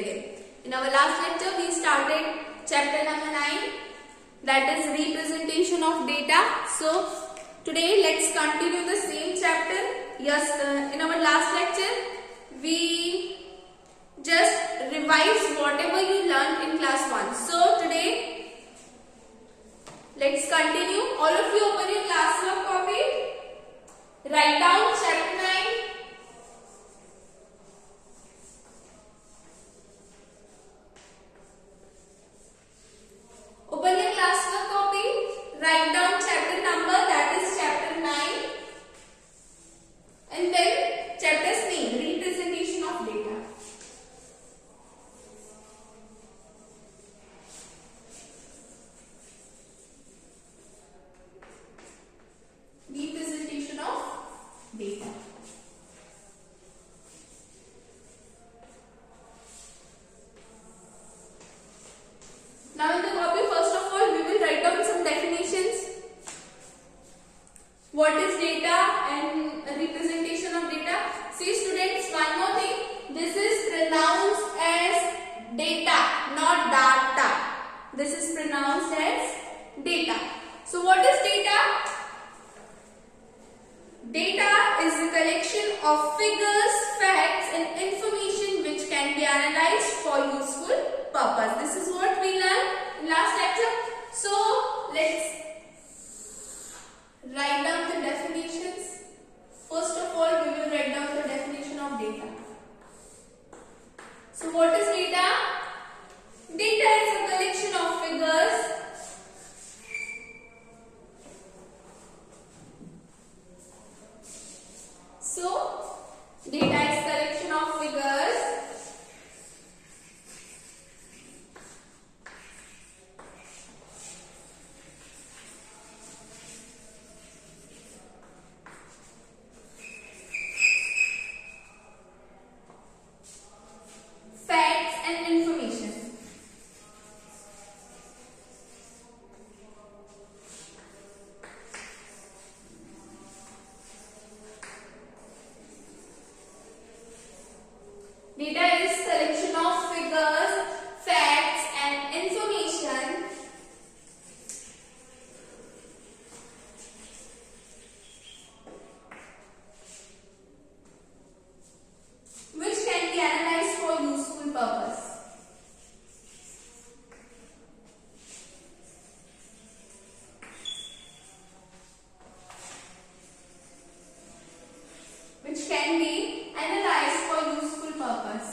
begin. In our last lecture, we started chapter number 9, that is representation of data. So, today let's continue the same chapter. Yes, in our last lecture, we just revised whatever you learned in class 1. So, today, let's continue. All of you open your classwork copy. Write down chapter 9. Open your classwork copy, write down chapter number, that is chapter 9, and then chapter's name, representation of data. Representation of data. Now in the copy, first of all, we will write down some definitions. What is data and representation of data? See students, one more thing. This is pronounced as data, not data. This is pronounced as data. So what is data? Data is a collection of figures, facts and information which can be analyzed for useful purpose. This is what we learned in last lecture. So let's write down the definitions. First of all, we will write down the definition of data. So what is data? Data is a collection of figures, so data is collection of figures, facts and information. Data is collection of figures, facts and information which can be analyzed for useful purpose. Which can be analyzed for useful purpose.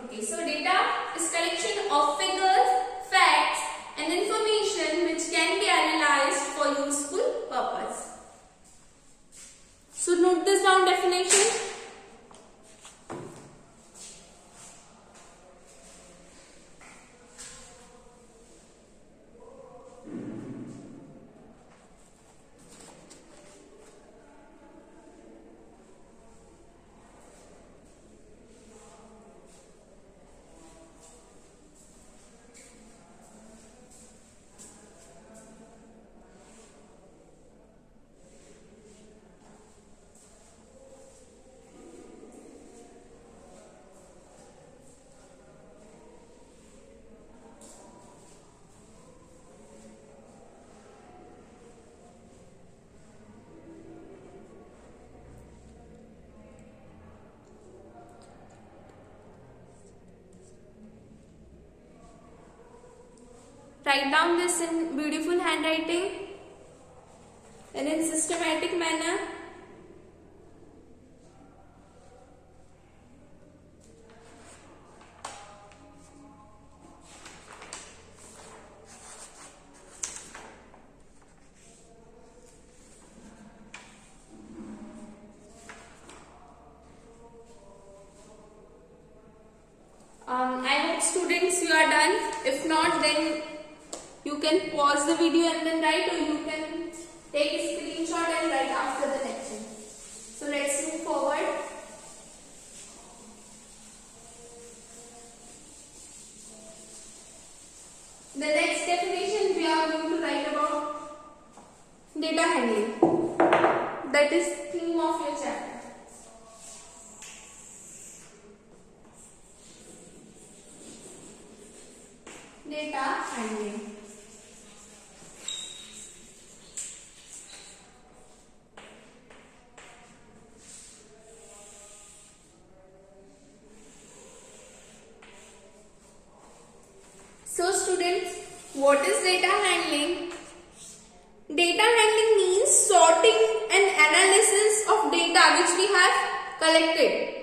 Okay, so data is collection of figures, facts and information which can be analyzed for useful purpose. So note this down definition. Write down this in beautiful handwriting and in systematic manner. I hope students you are done. If not, then you can pause the video and then write, or you can take a screenshot and write after the lecture. So let's move forward. data handling. That is theme of your chapter. Data handling. So students, what is data handling? Data handling means sorting and analysis of data which we have collected.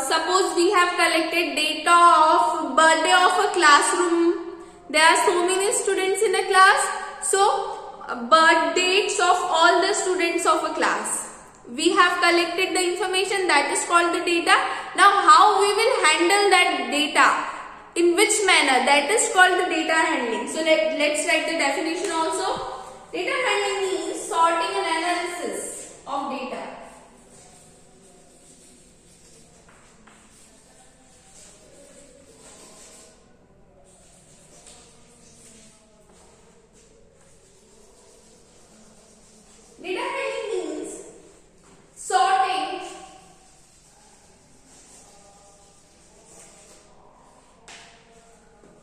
Suppose we have collected data of birthday of a classroom. There are so many students in a class. So, birth dates of all the students of a class. We have collected the information, that is called the data. Now, how we will handle that data? In which manner? That is called the data handling. So, let's write the definition also. Data handling means sorting and analysis of data.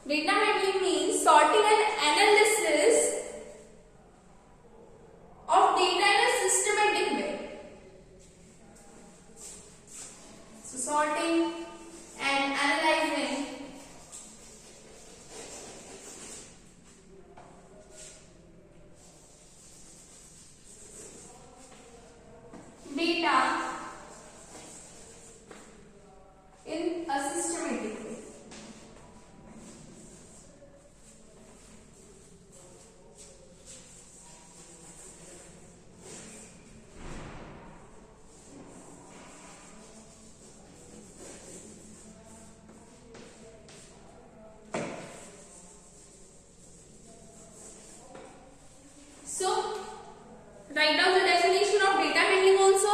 Data handling means sorting and analysis of data in a systematic way. So sorting and analyzing data in a systematic way. So, write down the definition of data handling also.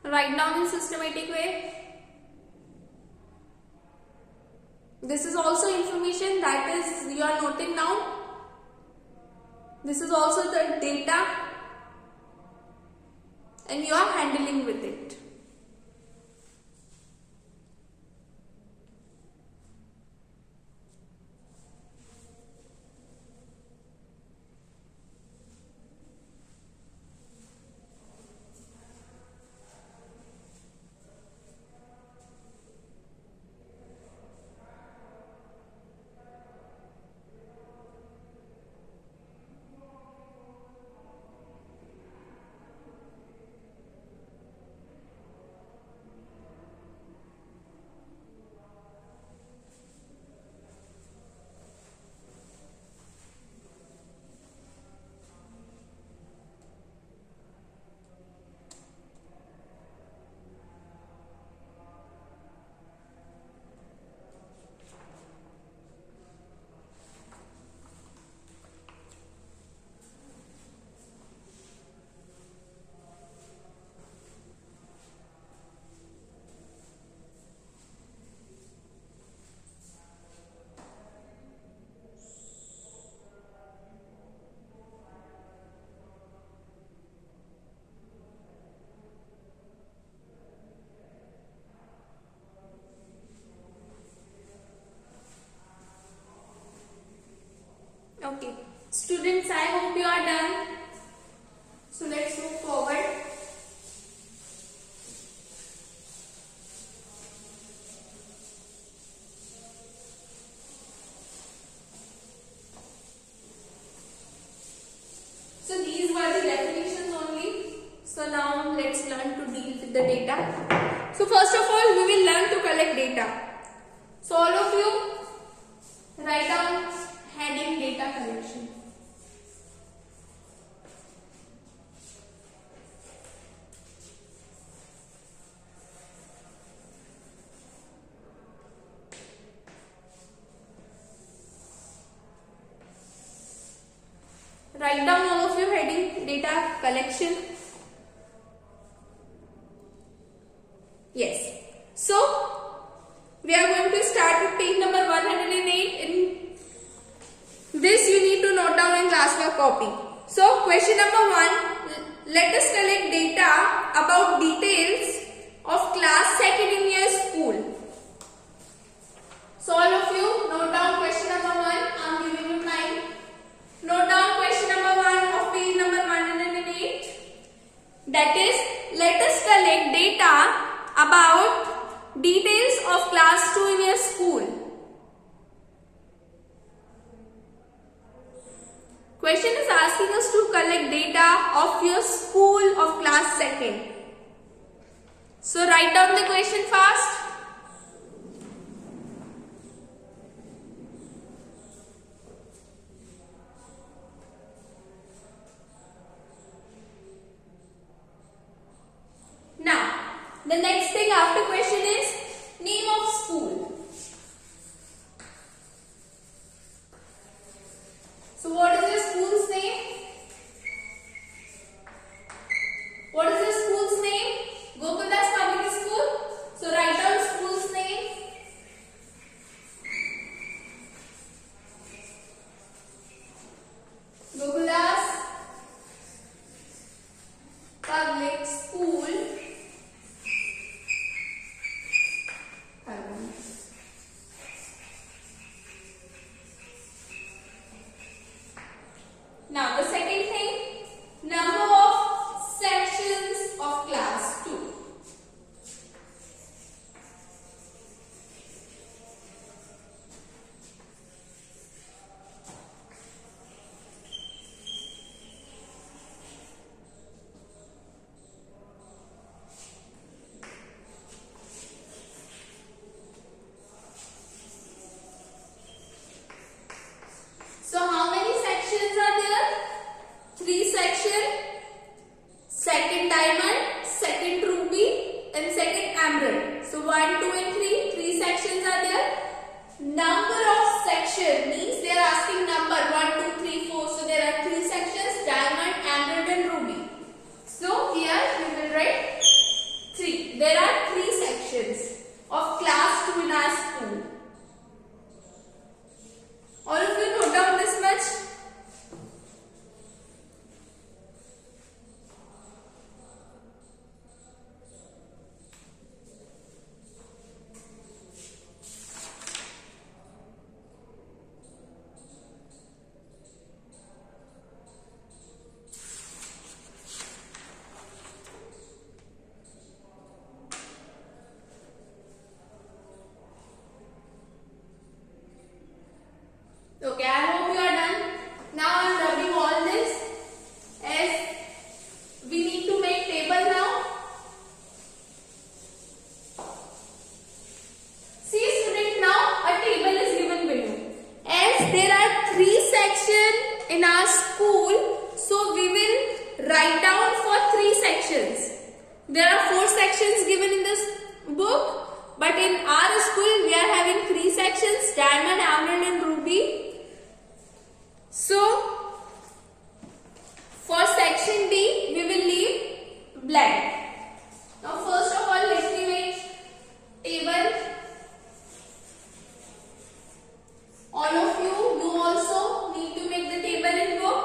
Write down in systematic way. This is also information that is you are noting down. This is also the data and you are handling with it. Okay, students, I hope you are done. So let's move forward. So first of all, we will learn to collect data. So all of you write down heading data collection. Write down all of you heading data collection. Yes. So we are going to start with page number 108. In this you need to note down in classwork copy. So question number 1, let us collect data about details of class 2nd in your school. So all of you note down question number 1. I am giving you time. Note down question number 1 of page number 108. That is, let us collect data about details of class 2 in your school. Question is asking us to collect data of your school of class 2nd. So write down the question fast. Now, the next thing after question is name of school. So what is your school's name? What is your school's name? Gokuldas Public School. So write down school's name. Gokuldas Public School. Now the second thing, number of sections of class 2. So how many sections are there? 3 sections. Second diamond, second ruby and second emerald. So 1, 2 and 3. 3 sections are there. Number of sections means they are asking number 1, 2, 3, 4. So there are 3 sections, diamond, emerald and ruby. So here we will write 3. There are 3 sections of class 2 in our school. All of you note down this much. Okay, I hope you are done. Now I am rubbing all this as we need to make table now. See student, now a table is given below. As there are 3 sections in our school, so we will write down for 3 sections. There are 4 sections given in this book, but in our school we are having 3 sections, diamond, emerald and ruby. So, for section D, we will leave blank. Now, first of all, let me make table. All of you also need to make the table in book.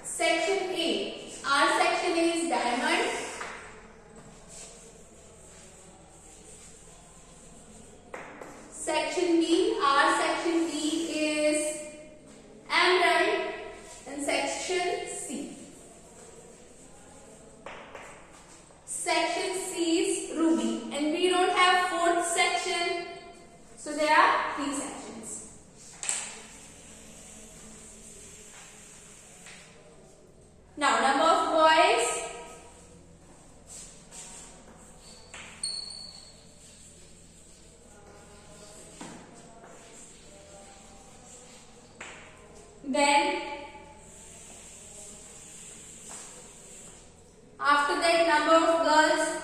Section A. Our section is diamond. After that, number of girls.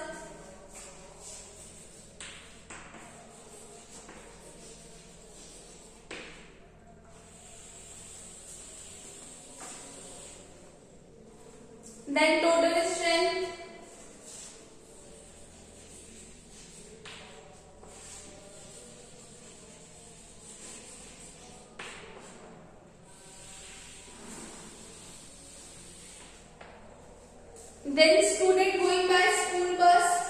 Then total strength. Then student going by school bus.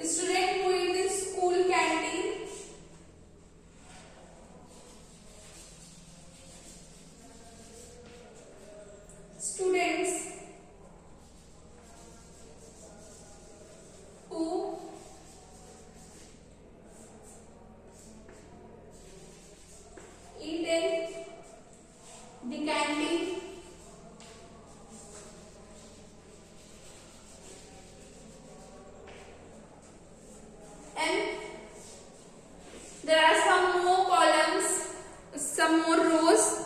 Student going in school canteen. Students who eat in the canteen. And there are some more columns, some more rows.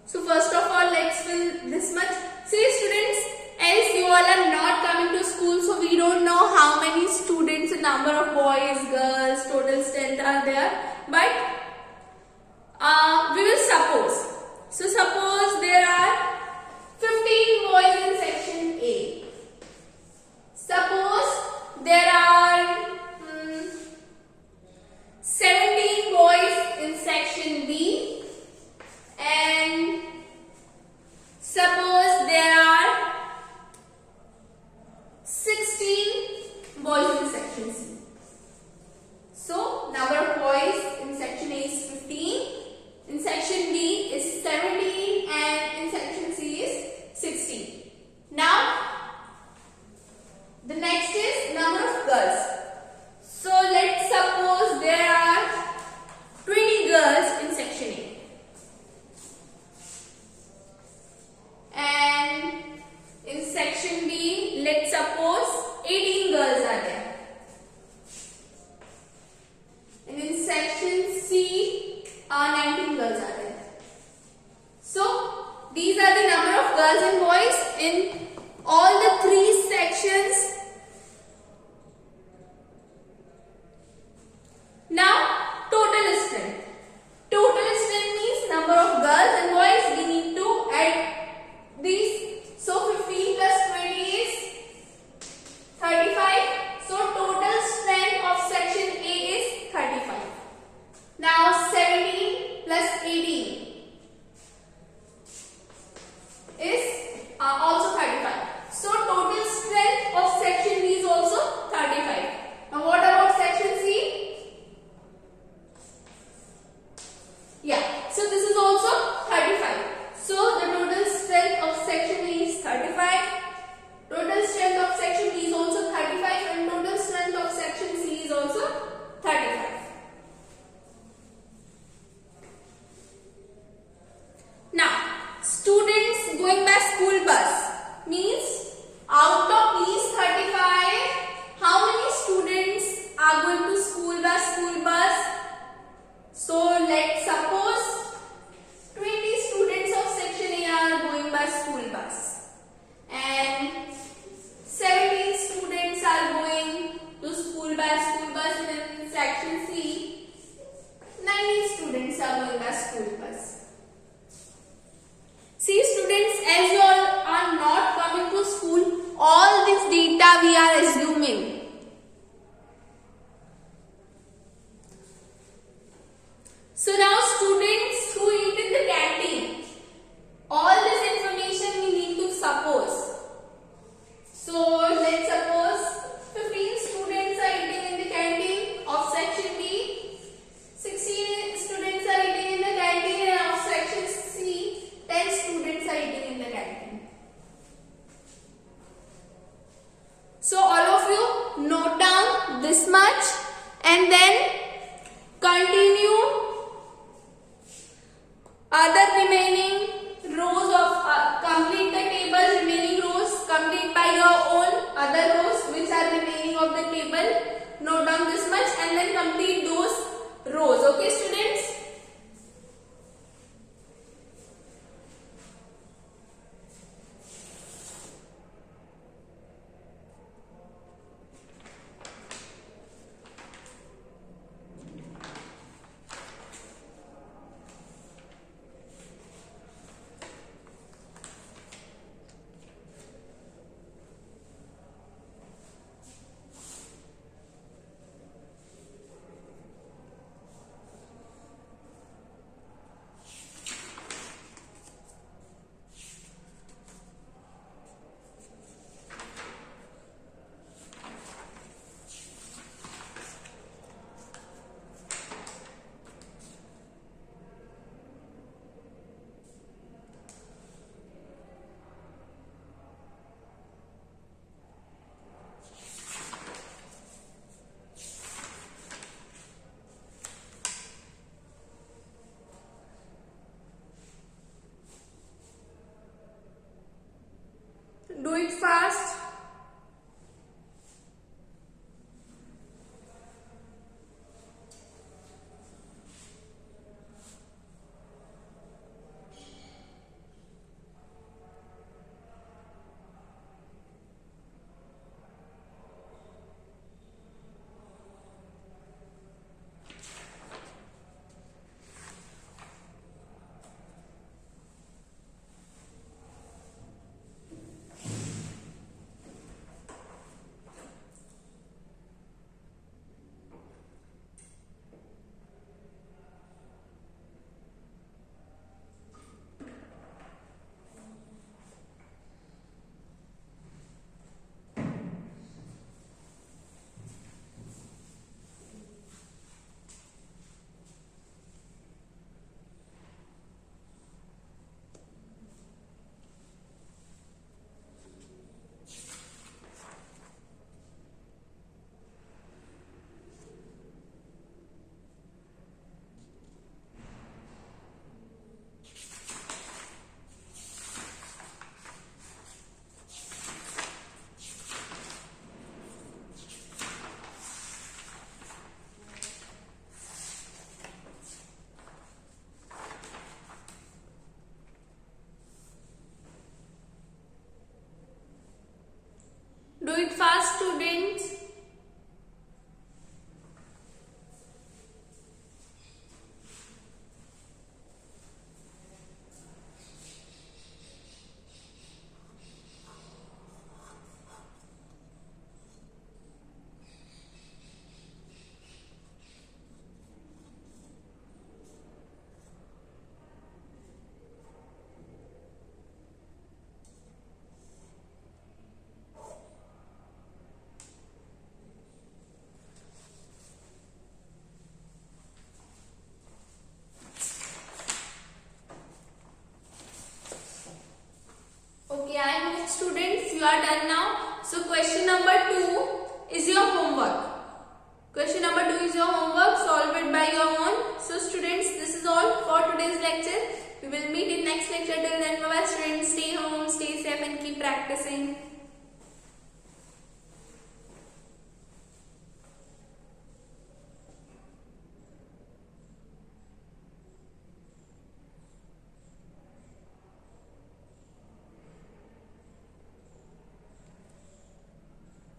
So first of all, let's fill this much. See students, as you all are not coming to school, so we don't know how many students, number of boys, girls, total strength are there. But we will suppose. So suppose there are 15 boys in section A. Suppose there are 17 boys in section B, and suppose there are 16 boys in section C. So number of boys in section A is 15, in section B is 17, and in section C is 16. Now the next is number of girls. So let's suppose there are 20 girls in section A, and in section B, let's suppose 18 girls are there, and in section C, 19 girls are there. So these are the number of girls and boys in all the three sections. Now total strength. Total strength means number of girls and boys. We need to add these. So 15 plus 20 is 35. So total strength of section A is 35. Now 17 plus 18 is also 35. So total strength of section B is also 35. Now what about section C? Yeah, so this is also 35. So the total strength of section A is 35. Total strength of section B is also 35, and total strength of section C is also 35. Now, students going by school bus means out of these 35, how many students are going to school by school bus? So let's suppose 20 students of section A are going by school bus, and 17 students are going to school by school bus, and in section C, 19 students are going by school bus. See students, as you all are rows. Okay, students? Do it fast. Do it fast, students. Okay, I hope students you are done now. So question number 2 is your homework. Question number 2 is your homework. Solve it by your own. So students, this is all for today's lecture. We will meet in next lecture. Till then, bye bye students. Stay home, stay safe and keep practicing.